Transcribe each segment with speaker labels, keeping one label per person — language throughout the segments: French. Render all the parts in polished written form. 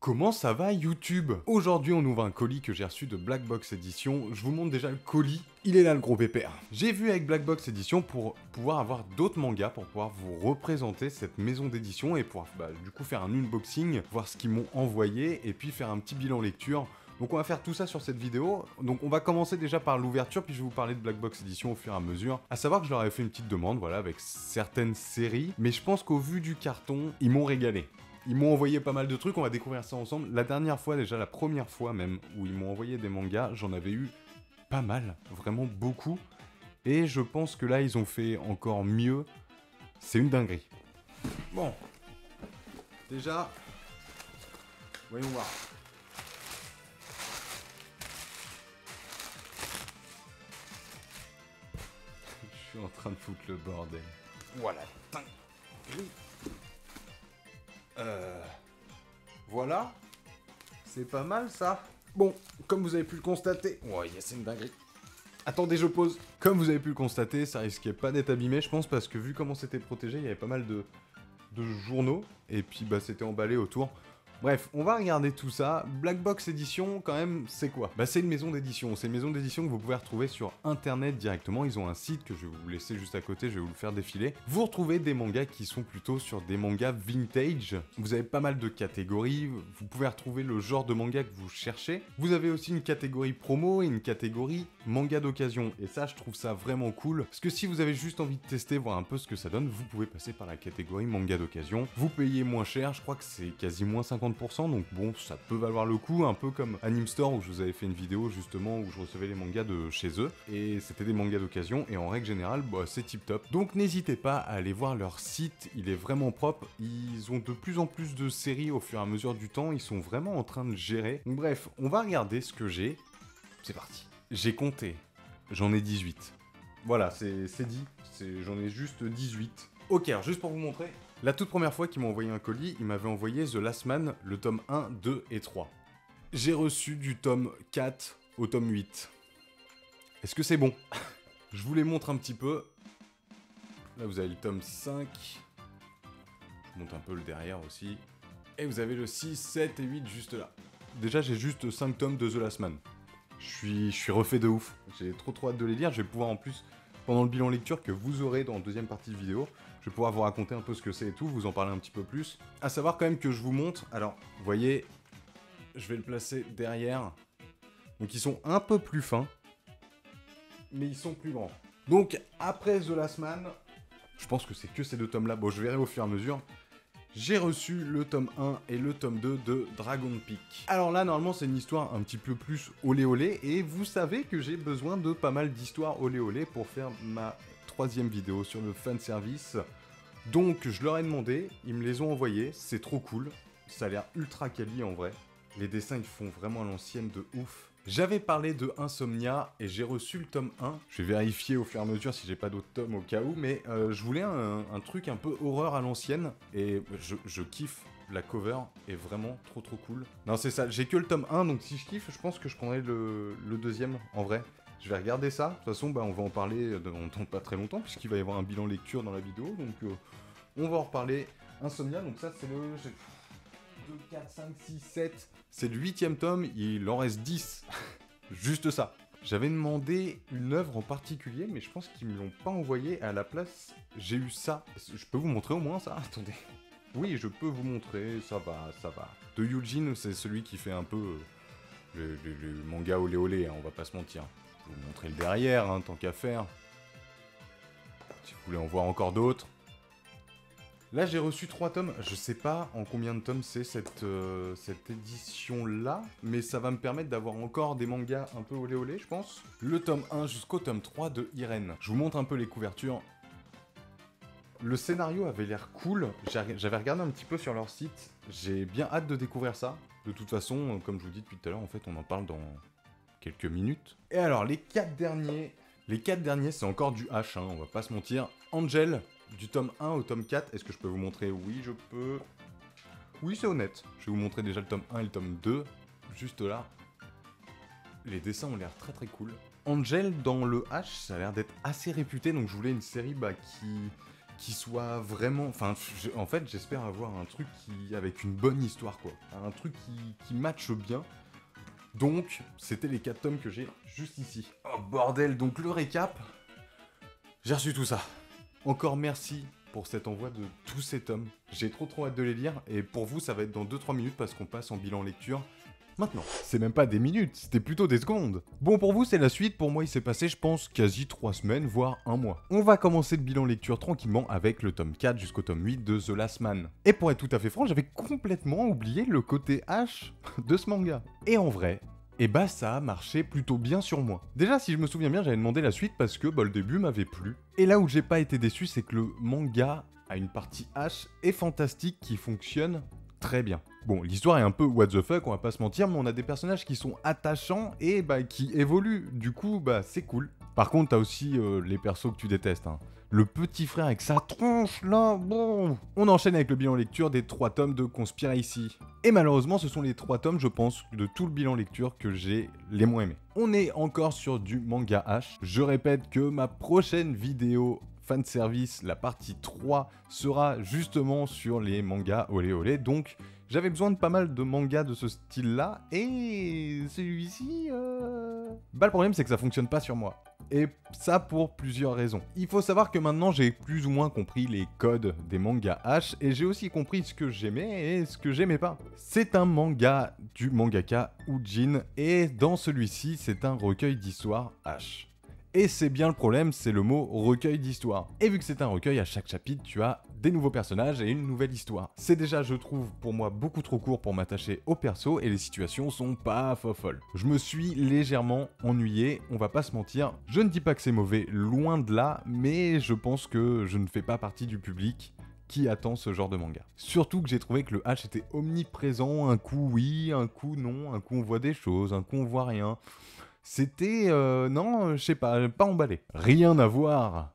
Speaker 1: Comment ça va YouTube? Aujourd'hui on ouvre un colis que j'ai reçu de Black Box Edition. Je vous montre déjà le colis. Il est là le gros pépère. J'ai vu avec Black Box Edition pour pouvoir avoir d'autres mangas, pour pouvoir vous représenter cette maison d'édition et pouvoir du coup faire un unboxing, voir ce qu'ils m'ont envoyé et puis faire un petit bilan lecture. Donc on va faire tout ça sur cette vidéo. Donc on va commencer déjà par l'ouverture, puis je vais vous parler de Black Box Edition au fur et à mesure. À savoir que je leur avais fait une petite demande, voilà, avec certaines séries, mais je pense qu'au vu du carton, ils m'ont régalé. Ils m'ont envoyé pas mal de trucs, on va découvrir ça ensemble. La dernière fois, déjà la première fois même, où ils m'ont envoyé des mangas, j'en avais eu pas mal, vraiment beaucoup. Et je pense que là, ils ont fait encore mieux. C'est une dinguerie. Bon. Déjà, voyons voir. Je suis en train de foutre le bordel. Voilà, dinguerie. Voilà. C'est pas mal ça. Bon, comme vous avez pu le constater... Ouais, c'est une dinguerie. Attendez, je pose. Comme vous avez pu le constater, ça risquait pas d'être abîmé, je pense, parce que vu comment c'était protégé, il y avait pas mal de journaux, et puis c'était emballé autour. Bref, on va regarder tout ça. Black Box Edition, quand même, c'est quoi? C'est une maison d'édition. C'est une maison d'édition que vous pouvez retrouver sur internet directement. Ils ont un site que je vais vous laisser juste à côté, je vais vous le faire défiler. Vous retrouvez des mangas qui sont plutôt sur des mangas vintage. Vous avez pas mal de catégories. Vous pouvez retrouver le genre de manga que vous cherchez. Vous avez aussi une catégorie promo et une catégorie manga d'occasion. Et ça, je trouve ça vraiment cool. Parce que si vous avez juste envie de tester, voir un peu ce que ça donne, vous pouvez passer par la catégorie manga d'occasion. Vous payez moins cher, je crois que c'est quasi moins 50%, donc bon, ça peut valoir le coup, un peu comme Anime Store où je vous avais fait une vidéo justement où je recevais les mangas de chez eux, et c'était des mangas d'occasion, et en règle générale, c'est tip top. Donc n'hésitez pas à aller voir leur site, il est vraiment propre, ils ont de plus en plus de séries au fur et à mesure du temps, ils sont vraiment en train de gérer. Donc bref, on va regarder ce que j'ai. C'est parti. J'ai compté, j'en ai 18. Voilà, c'est dit, j'en ai juste 18. Ok, alors juste pour vous montrer, la toute première fois qu'il m'a envoyé un colis, il m'avait envoyé The Last Man, le tome 1, 2 et 3. J'ai reçu du tome 4 au tome 8. Est-ce que c'est bon? Je vous les montre un petit peu. Là, vous avez le tome 5. Je vous montre un peu le derrière aussi. Et vous avez le 6, 7 et 8 juste là. Déjà, j'ai juste 5 tomes de The Last Man. Je suis refait de ouf. J'ai trop hâte de les lire. Je vais pouvoir en plus, pendant le bilan lecture que vous aurez dans la deuxième partie de vidéo, je vais pouvoir vous raconter un peu ce que c'est et tout, vous en parler un petit peu plus. À savoir quand même que je vous montre, alors, vous voyez, je vais le placer derrière. Donc ils sont un peu plus fins, mais ils sont plus grands. Donc après The Last Man, je pense que c'est que ces deux tomes-là, bon je verrai au fur et à mesure. J'ai reçu le tome 1 et le tome 2 de Dragon Peak. Alors là, normalement, c'est une histoire un petit peu plus olé olé, et vous savez que j'ai besoin de pas mal d'histoires olé olé pour faire ma troisième vidéo sur le fanservice. Donc, je leur ai demandé, ils me les ont envoyés, c'est trop cool, ça a l'air ultra quali en vrai. Les dessins, ils font vraiment à l'ancienne de ouf. J'avais parlé de Insomnia et j'ai reçu le tome 1. Je vais vérifier au fur et à mesure si j'ai pas d'autres tomes au cas où, mais je voulais un truc un peu horreur à l'ancienne et je kiffe. La cover est vraiment trop cool. Non, c'est ça, j'ai que le tome 1, donc si je kiffe, je pense que je prendrai le deuxième en vrai. Je vais regarder ça. De toute façon, on va en parler dans pas très longtemps, puisqu'il va y avoir un bilan lecture dans la vidéo, donc on va en reparler. Insomnia, donc ça c'est le... 2, 4, 5, 6, 7. C'est le 8ème tome, il en reste 10. Juste ça. J'avais demandé une œuvre en particulier, mais je pense qu'ils me l'ont pas envoyé. À la place, j'ai eu ça. Je peux vous montrer au moins ça? Attendez. Oui, je peux vous montrer, ça va, ça va. De Yujin, c'est celui qui fait un peu le manga olé olé, hein, on va pas se mentir. Je vais vous montrer le derrière, hein, tant qu'à faire. Si vous voulez en voir encore d'autres. Là, j'ai reçu 3 tomes. Je sais pas en combien de tomes c'est cette édition-là, mais ça va me permettre d'avoir encore des mangas un peu olé olé, je pense. Le tome 1 jusqu'au tome 3 de Irene. Je vous montre un peu les couvertures. Le scénario avait l'air cool. J'avais regardé un petit peu sur leur site. J'ai bien hâte de découvrir ça. De toute façon, comme je vous dis depuis tout à l'heure, en fait, on en parle dans quelques minutes. Et alors, les 4 derniers... Les 4 derniers, c'est encore du H, hein, on va pas se mentir. Angel, du tome 1 au tome 4, est-ce que je peux vous montrer? Oui, je peux. Oui, c'est honnête. Je vais vous montrer déjà le tome 1 et le tome 2, juste là. Les dessins ont l'air très cool. Angel, dans le H, ça a l'air d'être assez réputé, donc je voulais une série qui soit vraiment... Enfin, en fait, j'espère avoir un truc avec une bonne histoire, quoi. Un truc qui matche bien. Donc, c'était les 4 tomes que j'ai juste ici. Oh, bordel, donc le récap. J'ai reçu tout ça. Encore merci pour cet envoi de tous ces tomes. J'ai trop hâte de les lire, et pour vous, ça va être dans 2-3 minutes parce qu'on passe en bilan lecture. Maintenant, c'est même pas des minutes, c'était plutôt des secondes. Bon, pour vous, c'est la suite. Pour moi, il s'est passé, je pense, quasi 3 semaines, voire 1 mois. On va commencer le bilan lecture tranquillement avec le tome 4 jusqu'au tome 8 de The Last Man. Et pour être tout à fait franc, j'avais complètement oublié le côté H de ce manga. Et en vrai, ça a marché plutôt bien sur moi. Déjà, si je me souviens bien, j'avais demandé la suite parce que le début m'avait plu. Et là où j'ai pas été déçu, c'est que le manga a une partie H et fantastique qui fonctionne très bien. Bon, l'histoire est un peu what the fuck, on va pas se mentir, mais on a des personnages qui sont attachants et qui évoluent. Du coup, c'est cool. Par contre, t'as aussi les persos que tu détestes. Hein. Le petit frère avec sa tronche là, bon. On enchaîne avec le bilan lecture des 3 tomes de Conspiracy. Et malheureusement, ce sont les 3 tomes, je pense, de tout le bilan lecture que j'ai les moins aimés. On est encore sur du manga H. Je répète que ma prochaine vidéo fanservice, la partie 3, sera justement sur les mangas olé olé, donc j'avais besoin de pas mal de mangas de ce style-là, et celui-ci... le problème c'est que ça fonctionne pas sur moi. Et ça pour plusieurs raisons. Il faut savoir que maintenant j'ai plus ou moins compris les codes des mangas H, et j'ai aussi compris ce que j'aimais et ce que j'aimais pas. C'est un manga du mangaka Ujin, et dans celui-ci c'est un recueil d'histoires H. Et c'est bien le problème, c'est le mot recueil d'histoire. Et vu que c'est un recueil, à chaque chapitre, tu as des nouveaux personnages et une nouvelle histoire. C'est déjà, je trouve, pour moi, beaucoup trop court pour m'attacher au perso, et les situations sont pas folles. Je me suis légèrement ennuyé, on va pas se mentir. Je ne dis pas que c'est mauvais, loin de là, mais je pense que je ne fais pas partie du public qui attend ce genre de manga. Surtout que j'ai trouvé que le H était omniprésent, un coup oui, un coup non, un coup on voit des choses, un coup on voit rien. C'était, non, je sais pas emballé. Rien à voir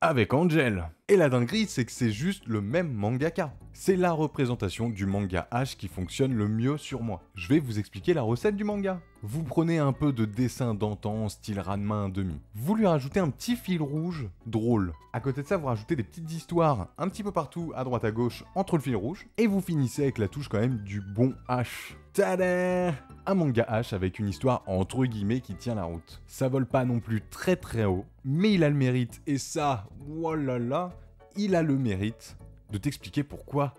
Speaker 1: avec Angel. Et la dinguerie, c'est que c'est juste le même mangaka. C'est la représentation du manga H qui fonctionne le mieux sur moi. Je vais vous expliquer la recette du manga. Vous prenez un peu de dessin d'antan, style Ranma 1/2. Vous lui rajoutez un petit fil rouge drôle. À côté de ça, vous rajoutez des petites histoires un petit peu partout, à droite à gauche, entre le fil rouge. Et vous finissez avec la touche quand même du bon H. Tada! Un manga H avec une histoire entre guillemets qui tient la route. Ça vole pas non plus très très haut, mais il a le mérite, et ça, voilà, il a le mérite de t'expliquer pourquoi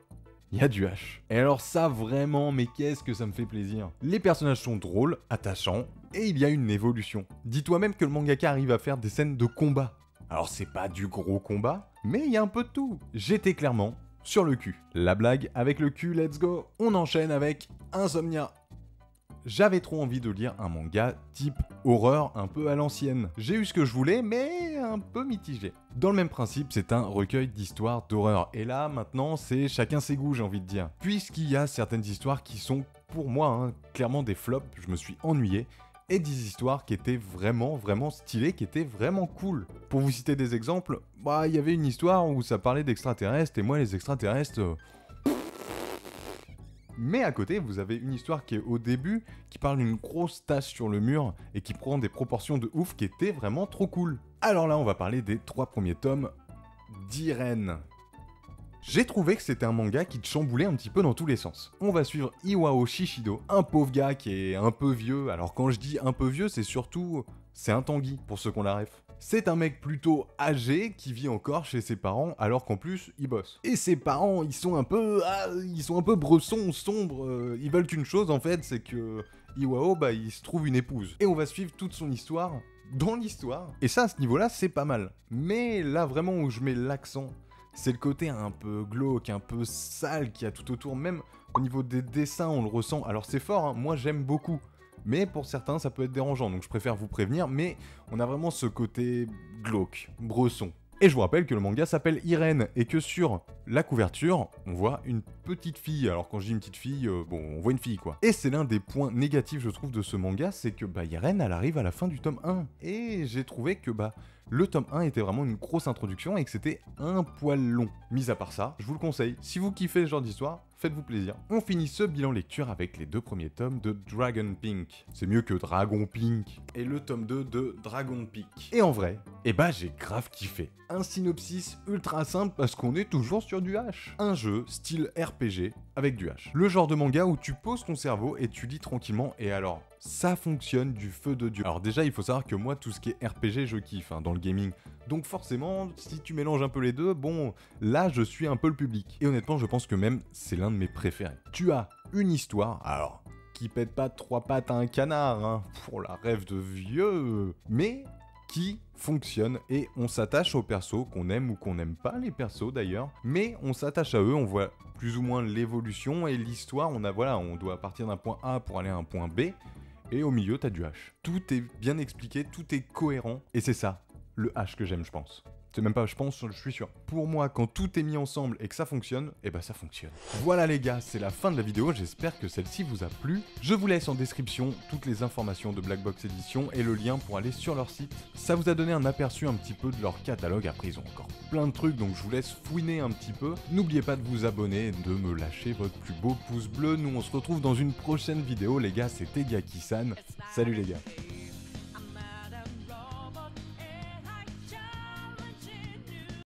Speaker 1: il y a du H. Et alors ça vraiment, mais qu'est-ce que ça me fait plaisir. Les personnages sont drôles, attachants, et il y a une évolution. Dis-toi même que le mangaka arrive à faire des scènes de combat. Alors c'est pas du gros combat, mais il y a un peu de tout. J'étais clairement sur le cul. La blague avec le cul, let's go. On enchaîne avec Insomnia. J'avais trop envie de lire un manga type horreur un peu à l'ancienne. J'ai eu ce que je voulais, mais un peu mitigé. Dans le même principe, c'est un recueil d'histoires d'horreur. Et là, maintenant, c'est chacun ses goûts, j'ai envie de dire. Puisqu'il y a certaines histoires qui sont, pour moi, clairement des flops, je me suis ennuyé. Et des histoires qui étaient vraiment stylées, qui étaient vraiment cool. Pour vous citer des exemples, il y avait une histoire où ça parlait d'extraterrestres, et moi, les extraterrestres... Mais à côté, vous avez une histoire qui est au début, qui parle d'une grosse tache sur le mur et qui prend des proportions de ouf qui étaient vraiment trop cool. Alors là, on va parler des 3 premiers tomes d'Irene. J'ai trouvé que c'était un manga qui te chamboulait un petit peu dans tous les sens. On va suivre Iwao Shishido, un pauvre gars qui est un peu vieux. Alors quand je dis un peu vieux, c'est surtout... c'est un Tanguy, pour ceux qu'on la ref. C'est un mec plutôt âgé qui vit encore chez ses parents alors qu'en plus il bosse. Et ses parents ils sont un peu bressons, sombres, ils veulent qu'une chose en fait, c'est que Iwao il se trouve une épouse. Et on va suivre toute son histoire dans l'histoire. Et ça à ce niveau là c'est pas mal. Mais là vraiment où je mets l'accent, c'est le côté un peu glauque, un peu sale qu'il y a tout autour, même au niveau des dessins on le ressent. Alors c'est fort, hein, moi j'aime beaucoup. Mais pour certains, ça peut être dérangeant, donc je préfère vous prévenir, mais on a vraiment ce côté glauque, bresson. Et je vous rappelle que le manga s'appelle Irene, et que sur la couverture, on voit une petite fille. Alors quand je dis une petite fille, on voit une fille quoi. Et c'est l'un des points négatifs, je trouve, de ce manga, c'est que Irene, elle arrive à la fin du tome 1. Et j'ai trouvé que le tome 1 était vraiment une grosse introduction et que c'était un poil long. Mis à part ça, je vous le conseille, si vous kiffez ce genre d'histoire, faites-vous plaisir. On finit ce bilan lecture avec les 2 premiers tomes de Dragon Pink. C'est mieux que Dragon Pink. Et le tome 2 de Dragon Peak. Et en vrai, j'ai grave kiffé. Un synopsis ultra simple parce qu'on est toujours sur du H. Un jeu style RPG avec du H. Le genre de manga où tu poses ton cerveau et tu lis tranquillement et alors, ça fonctionne du feu de Dieu. Alors déjà, il faut savoir que moi, tout ce qui est RPG, je kiffe dans le gaming. Donc forcément, si tu mélanges un peu les deux, bon, là, je suis un peu le public. Et honnêtement, je pense que même, c'est l'un de mes préférés. Tu as une histoire, alors, qui pète pas 3 pattes à un canard, pour la rêve de vieux, mais qui fonctionne et on s'attache aux persos, qu'on aime ou qu'on n'aime pas les persos d'ailleurs, mais on s'attache à eux, on voit plus ou moins l'évolution et l'histoire, on doit partir d'un point A pour aller à un point B, et au milieu t'as du H. Tout est bien expliqué, tout est cohérent, et c'est ça, le H que j'aime je pense. C'est même pas je pense, je suis sûr. Pour moi, quand tout est mis ensemble et que ça fonctionne, ça fonctionne. Voilà les gars, c'est la fin de la vidéo, j'espère que celle-ci vous a plu. Je vous laisse en description toutes les informations de Black Box Edition et le lien pour aller sur leur site. Ça vous a donné un aperçu un petit peu de leur catalogue, après ils ont encore plein de trucs, donc je vous laisse fouiner un petit peu. N'oubliez pas de vous abonner et de me lâcher votre plus beau pouce bleu. Nous on se retrouve dans une prochaine vidéo les gars, c'était Gaki-san. Salut les gars.